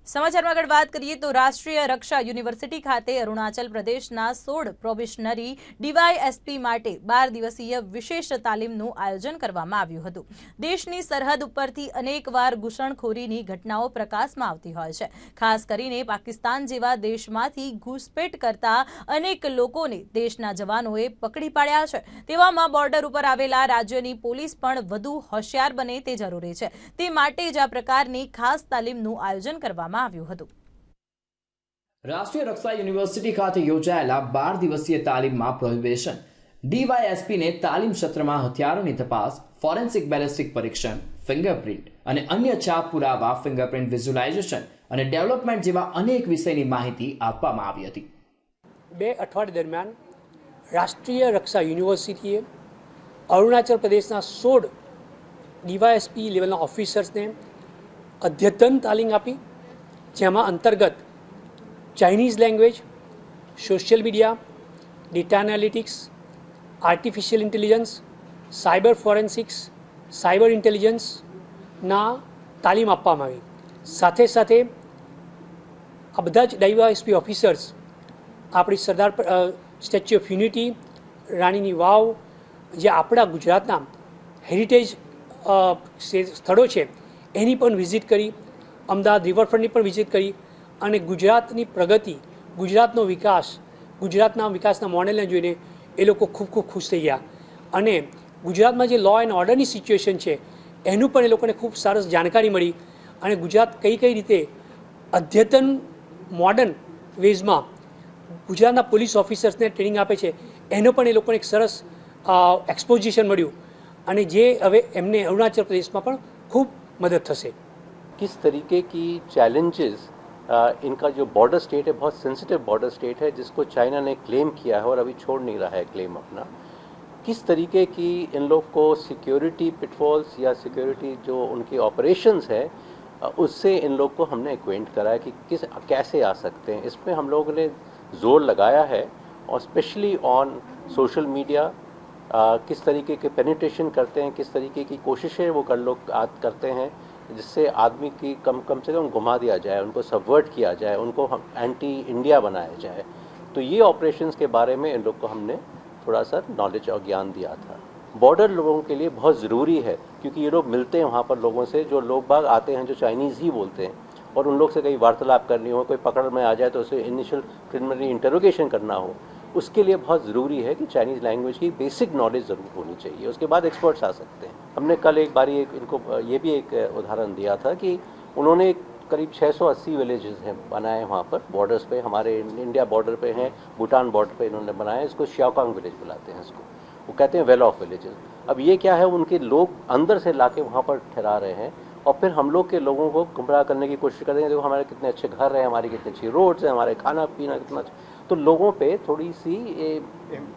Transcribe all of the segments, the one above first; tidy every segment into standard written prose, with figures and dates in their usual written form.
સમાચારમાં આગળ વાત કરીએ તો રાષ્ટ્રીય રક્ષા યુનિવર્સિટી ખાતે અરુણાચલ પ્રદેશના 16 પ્રોબેશનરી ડીવાયએસપી માટે 12 દિવસીય વિશેષ તાલીમનું આયોજન કરવામાં આવ્યું હતું। દેશની સરહદ ઉપરથી અનેકવાર ઘૂસણખોરીની ઘટનાઓ પ્રકાશમાં આવતી હોય છે। ખાસ કરીને પાકિસ્તાન જેવા દેશમાંથી ઘૂસપેટ કરતા અનેક લોકોને દેશના જવાનોએ પકડી પાડ્યા છે। તેવામાં બોર્ડર ઉપર આવેલા રાજ્યની પોલીસ પણ વધુ હોશિયાર બને તે જરૂરી છે। તે માટે જ આ પ્રકારની ખાસ તાલીમનું આયોજન કરવામાં राष्ट्रीय रक्षा यूनिवर्सिटी खाते योजायेला 12 दिवसीय तालीम में प्रोहिबिशन डीवायएसपी ने तालीम सत्र में हथियारों की तपास, फॉरेंसिक बैलिस्टिक परीक्षण, फिंगरप्रिंट और अन्य छाप पुरावा, फिंगरप्रिंट विज्युलाइजेशन और डेवलपमेंट जेवा अनेक विषयनी माहिती आपवामां आवी हती। 2 અઠવાડિયા દરમિયાન રાષ્ટ્રીય રક્ષા યુનિવર્સિટીએ અરુણાચલ પ્રદેશના 16 ડીવાયએસપી લેવલના ઓફિસર્સને અદ્યતન તાલીમ આપી, જેમાં અંતર્ગત Chinese language, social media, data analytics, artificial intelligence, cyber forensics, cyber ઇન્ટેલિજન્સના તાલીમ આપવામાં આવી। સાથે સાથે આ બધા જ ડીવાયએસપી ઓફિસર્સ આપણી સરદાર સ્ટેચ્યુ ઓફ યુનિટી, રાણીની વાવ, જે આપણા ગુજરાતના હેરિટેજ સ્થળો છે એની પણ વિઝિટ કરી, અમદાવાદ રિવરફ્રન્ટની પણ વિઝિટ કરી અને ગુજરાતની પ્રગતિ, ગુજરાતનો વિકાસ, ગુજરાતના વિકાસના મોડેલને જોઈને એ લોકો ખૂબ ખૂબ ખુશ થઈ ગયા અને ગુજરાતમાં જે લો એન્ડ ઓર્ડરની સિચ્યુએશન છે એનું પણ એ લોકોને ખૂબ સરસ જાણકારી મળી અને ગુજરાત કઈ કઈ રીતે અદ્યતન મોડર્ન વેઝમાં ગુજરાતના પોલીસ ઓફિસર્સને ટ્રેનિંગ આપે છે એનો પણ એ લોકોને એક સરસ એક્સપોઝિશન મળ્યું અને જે હવે એમને અરુણાચલ પ્રદેશમાં પણ ખૂબ मदद થશે। किस तरीके की चैलेंजेस इनका जो बॉर्डर स्टेट है, बहुत सेंसिटिव बॉर्डर स्टेट है जिसको चाइना ने क्लेम किया है और अभी छोड़ नहीं रहा है क्लेम अपना, किस तरीके की इन लोग को सिक्योरिटी पिटफॉल्स या सिक्योरिटी जो उनकी ऑपरेशंस है उससे इन लोग को हमने एक्वेंट कराया कि कैसे आ सकते हैं। इसमें हम लोगों ने जोर लगाया है और स्पेशली ऑन सोशल मीडिया, किस तरीके के पेनिट्रेशन करते हैं, किस तरीके की कोशिशें वो लोग करते हैं जिससे आदमी की कम से कम घुमा दिया जाए, उनको सबवर्ट किया जाए, उनको हम एंटी इंडिया बनाया जाए। तो ये ऑपरेशंस के बारे में इन लोग को हमने थोड़ा सा नॉलेज और ज्ञान दिया था। बॉर्डर लोगों के लिए बहुत ज़रूरी है क्योंकि ये लोग मिलते हैं वहाँ पर लोगों से, जो लोग बाग आते हैं जो चाइनीज़ ही बोलते हैं और उन लोग से कहीं वार्तालाप करनी हो, कोई पकड़ में आ जाए तो उसे इनिशियल प्रिलिमिनरी इंटरोगेशन करना हो, उसके लिए बहुत ज़रूरी है कि चाइनीज़ लैंग्वेज की बेसिक नॉलेज ज़रूर होनी चाहिए। उसके बाद एक्सपर्ट्स आ सकते हैं। हमने कल एक बारी इनको ये भी एक उदाहरण दिया था कि उन्होंने करीब 680 विलेजेस हैं बनाए वहाँ पर बॉर्डर्स पे, हमारे इंडिया बॉर्डर पे हैं, भूटान बॉर्डर पे इन्होंने बनाया। इसको श्याओकांग विलेज बुलाते हैं इसको, वो कहते हैं वेल ऑफ विलेजेस। अब ये क्या है, उनके लोग अंदर से ला के वहाँ पर ठहरा रहे हैं और फिर हम लोग के लोगों को गुमराह करने की कोशिश करते हैं। देखो हमारे कितने अच्छे घर हैं, हमारी कितनी अच्छी रोड्स हैं, हमारे खाना पीना कितना अच्छा, तो लोगों पे थोड़ी सी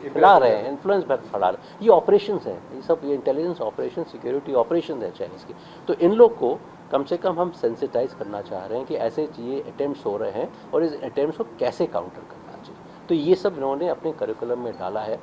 फैला रहे हैं, इन्फ्लुएंस फैला रहे हैं। ये ऑपरेशंस हैं, ये सब ये इंटेलिजेंस ऑपरेशन, सिक्योरिटी ऑपरेशन है चाइनीज़ की। तो इन लोग को कम से कम हम सेंसिटाइज करना चाह रहे हैं कि ऐसे ये अटेम्प्ट्स हो रहे हैं और इस अटेम्प्ट्स को कैसे काउंटर करना चाहिए। तो ये सब इन्होंने अपने करिकुलम में डाला है।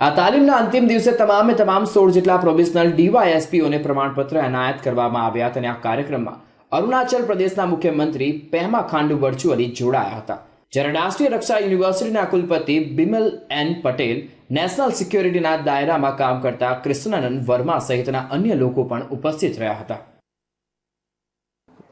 आ तालीमना अंतिम दिवसे तमामे तमाम 16 જેટલા પ્રોબેશનલ ડીવાયએસપીઓને પ્રમાણપત્ર એનાયત કરવામાં આવ્યા હતા અને આ કાર્યક્રમમાં અરુણાચલ પ્રદેશના મુખ્યમંત્રી પેમા ખાંડુ વર્ચ્યુઅલી જોડાયા હતા, જ્યારે રાષ્ટ્રીય રક્ષા યુનિવર્સિટીના કુલપતિ બિમલ એન પટેલ, નેશનલ સિક્યોરિટીના દાયરામાં કામ કરતા કૃષ્ણનંદ વર્મા સહિતના અન્ય લોકો પણ ઉપસ્થિત રહ્યા હતા।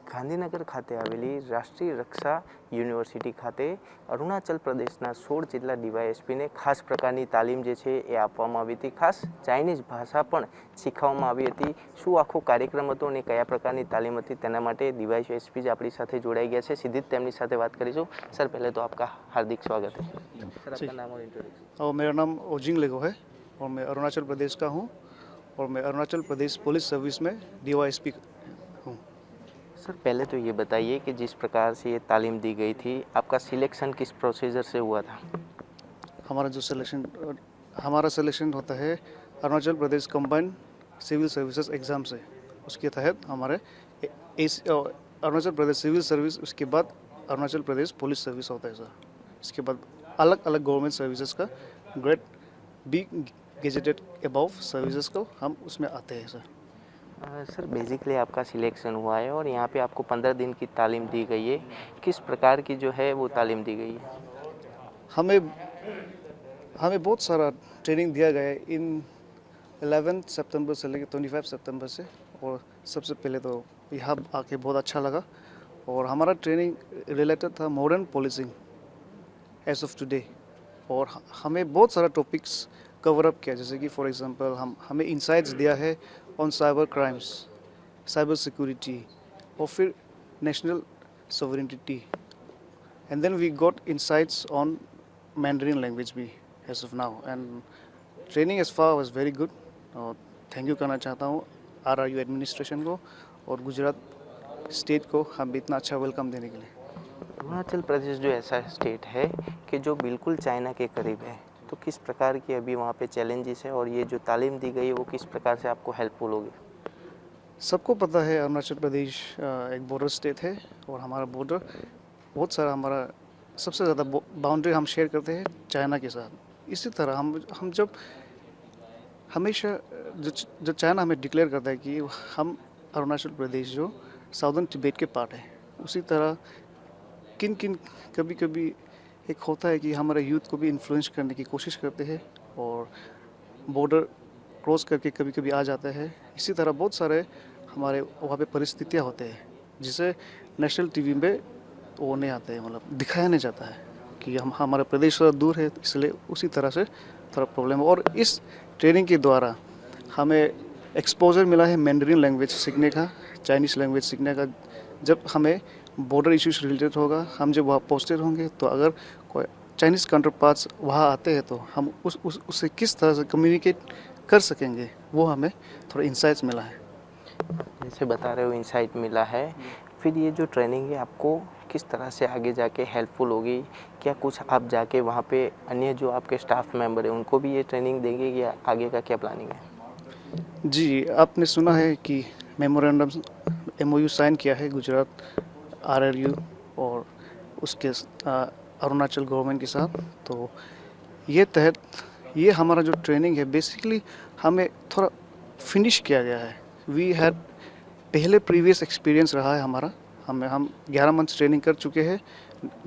ગાંધીનગર ખાતે આવેલી રાષ્ટ્રીય રક્ષા યુનિવર્સિટી ખાતે અરુણાચલ પ્રદેશના 16 જેટલા ડીવાયએસપીને ખાસ પ્રકારની તાલીમ જે છે એ આપવામાં આવી હતી। ખાસ ચાઇનીઝ ભાષા પણ શીખવવામાં આવી હતી। શું આખો કાર્યક્રમ હતો અને કયા પ્રકારની તાલીમ હતી તેના માટે ડીવાયએસપી જ આપણી સાથે જોડાઈ ગયા છે। સીધી જ તેમની સાથે વાત કરીશું। સર, पहले तो आपका हार्दिक स्वागत है। सर, आपका नाम और इंट्रोडक्शन। मेरा नाम ओजिंग लेगो है और मैं अरुणाचल प्रदेश का हूँ और मैं अरुणाचल प्रदेश पुलिस सर्विस में डीवायएसपी हूँ। सर, पहले तो ये बताइए कि जिस प्रकार से ये तालीम दी गई थी, आपका सिलेक्शन किस प्रोसीजर से हुआ था? हमारा सिलेक्शन होता है Arunachal Pradesh combined civil services exam से। उसके तहत हमारे अरुणाचल प्रदेश सिविल सर्विस, उसके बाद अरुणाचल प्रदेश पुलिस सर्विस होता है सर। इसके बाद अलग अलग गवर्नमेंट सर्विसेज का grade B gazetted above services को हम उसमें आते हैं सर। सर बेसिकली आपका सिलेक्शन हुआ है और यहाँ पे आपको 15 दिन की तालीम दी गई है, किस प्रकार की जो है वो तालीम दी गई है? हमें हमें बहुत सारा ट्रेनिंग दिया गया है इन 11 सितंबर से लेकर 25 सितंबर से। और सबसे पहले तो यहाँ आके बहुत अच्छा लगा। और हमारा ट्रेनिंग रिलेटेड था modern policing as of today. और हमें बहुत सारा टॉपिक्स कवर अप किया, जैसे कि फॉर एग्जांपल हमें इंसाइट्स दिया है on cyber crimes, cyber security और फिर national sovereignty. And then we got insights on Mandarin language भी as of now. And training as far was very good. और थैंक यू करना चाहता हूँ RRU एडमिनिस्ट्रेशन को और गुजरात स्टेट को हम इतना अच्छा वेलकम देने के लिए। अरुणाचल प्रदेश जो ऐसा स्टेट है कि जो बिल्कुल चाइना के करीब है, तो किस प्रकार की अभी वहाँ पे चैलेंजेस है और ये जो तालीम दी गई है वो किस प्रकार से आपको हेल्पफुल होगी? सबको पता है अरुणाचल प्रदेश एक बॉर्डर स्टेट है और हमारा बॉर्डर बहुत सारा, हमारा सबसे ज़्यादा बाउंड्री हम शेयर करते हैं चाइना के साथ। इसी तरह हम जब हमेशा जो चाइना हमें डिक्लेयर करता है कि हम अरुणाचल प्रदेश जो साउदर्न तिब्बत के पार्ट है, उसी तरह किन कभी कभी एक होता है कि हमारे यूथ को भी इन्फ्लुएंस करने की कोशिश करते हैं और बॉर्डर क्रॉस करके कभी कभी आ जाते हैं। इसी तरह बहुत सारे हमारे वहाँ पे परिस्थितियाँ होते हैं जिसे नेशनल टीवी में वो नहीं आते हैं, मतलब दिखाया नहीं जाता है कि हम हमारा प्रदेश थोड़ा दूर है, इसलिए उसी तरह से थोड़ा प्रॉब्लम है। और इस ट्रेनिंग के द्वारा हमें एक्सपोजर मिला है मैंडरिन लैंग्वेज सीखने का, चाइनीज़ लैंग्वेज सीखने का। जब हमें बॉर्डर इश्यूज रिलेटेड होगा, हम जब वहाँ पोस्टेड होंगे, तो अगर कोई चाइनीज़ काउंटर पार्ट्स वहाँ आते हैं तो हम उससे किस तरह से कम्युनिकेट कर सकेंगे, वो हमें थोड़ा इंसाइट्स मिला है। जैसे बता रहे हो इंसाइट मिला है, फिर ये जो ट्रेनिंग है आपको किस तरह से आगे जाके हेल्पफुल होगी? क्या कुछ आप जाके वहाँ पे अन्य जो आपके स्टाफ मेंबर हैं उनको भी ये ट्रेनिंग देंगे या आगे का क्या प्लानिंग है? जी, आपने सुना है कि मेमोरेंडम MOU साइन किया है गुजरात RRU और उसके अरुणाचल गवर्नमेंट के साथ। तो ये हमारा जो ट्रेनिंग है बेसिकली हमें थोड़ा फिनिश किया गया है। वी हैड पहले प्रीवियस एक्सपीरियंस रहा है हमारा, हम 11 मंथ्स ट्रेनिंग कर चुके हैं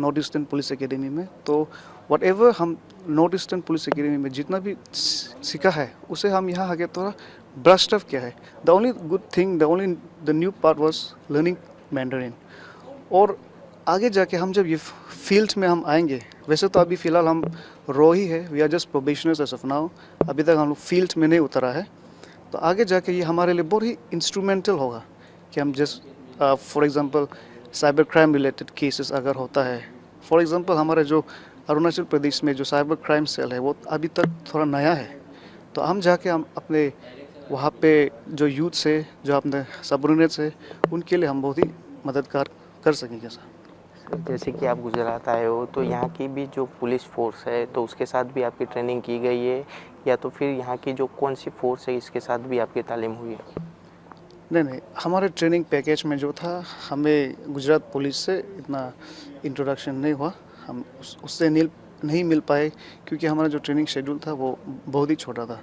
नॉर्थ ईस्टर्न पुलिस एकेडमी में। तो व्हाटएवर हम नॉर्थ ईस्टर्न पुलिस एकेडमी में जितना भी सीखा है उसे हम यहाँ आगे थोड़ा ब्रश्ड अप किया है। The only good thing, the new part was learning Mandarin. और आगे जाके हम जब ये फील्ड में हम आएंगे, वैसे तो अभी फ़िलहाल हम रॉ ही है, we are just probationers as of now, अभी तक हम लोग फील्ड में नहीं उतरा है। तो आगे जाके ये हमारे लिए बहुत ही इंस्ट्रूमेंटल होगा कि हम for example cyber crime related cases अगर होता है, फॉर एग्जांपल हमारे जो अरुणाचल प्रदेश में जो साइबर क्राइम सेल है वो अभी तक थोड़ा नया है। तो हम जाके हम अपने वहाँ पे जो यूथ से, जो अपने सबऑर्डिनेट्स है, उनके लिए हम बहुत ही मददगार कर सकेंगे सर। जैसे कि आप गुजरात आए हो तो यहाँ की भी जो पुलिस फोर्स है तो उसके साथ भी आपकी ट्रेनिंग की गई है, या तो फिर यहाँ की जो कौन सी फोर्स है इसके साथ भी आपकी तालीम हुई है? नहीं, हमारे ट्रेनिंग पैकेज में जो था हमें गुजरात पुलिस से इतना इंट्रोडक्शन नहीं हुआ, हम उससे नहीं मिल पाए क्योंकि हमारा जो ट्रेनिंग शेड्यूल था वो बहुत ही छोटा था।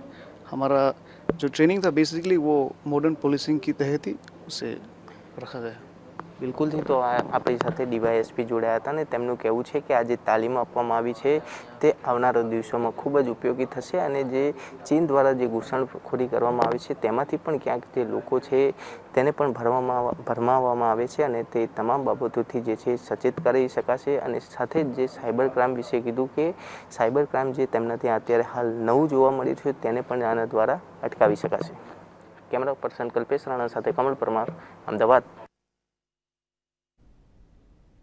हमारा जो ट्रेनिंग था बेसिकली वो मॉडर्न पुलिसिंग की तहत ही उसे रखा गया। બિલકુલથી તો આપણી સાથે DYSP જોડાયા હતા ને તેમનું કહેવું છે કે આ જે તાલીમ આપવામાં આવી છે તે આવનારા દિવસોમાં ખૂબ જ ઉપયોગી થશે અને જે ચીન દ્વારા જે ઘૂસણખોરી કરવામાં આવી છે તેમાંથી પણ ક્યાંક જે લોકો છે તેને પણ ભરમાવવામાં આવે છે અને તે તમામ બાબતોથી જે છે સચેત કરી શકાશે। અને સાથે જ જે સાયબર ક્રાઇમ વિશે કીધું કે સાયબર ક્રાઇમ જે તેમના ત્યાં અત્યારે હાલ નવું જોવા મળ્યું છે તેને પણ આના દ્વારા અટકાવી શકાશે। કેમેરા પર્સન કલ્પેશ રાણા સાથે કમલ પરમાર, અમદાવાદ।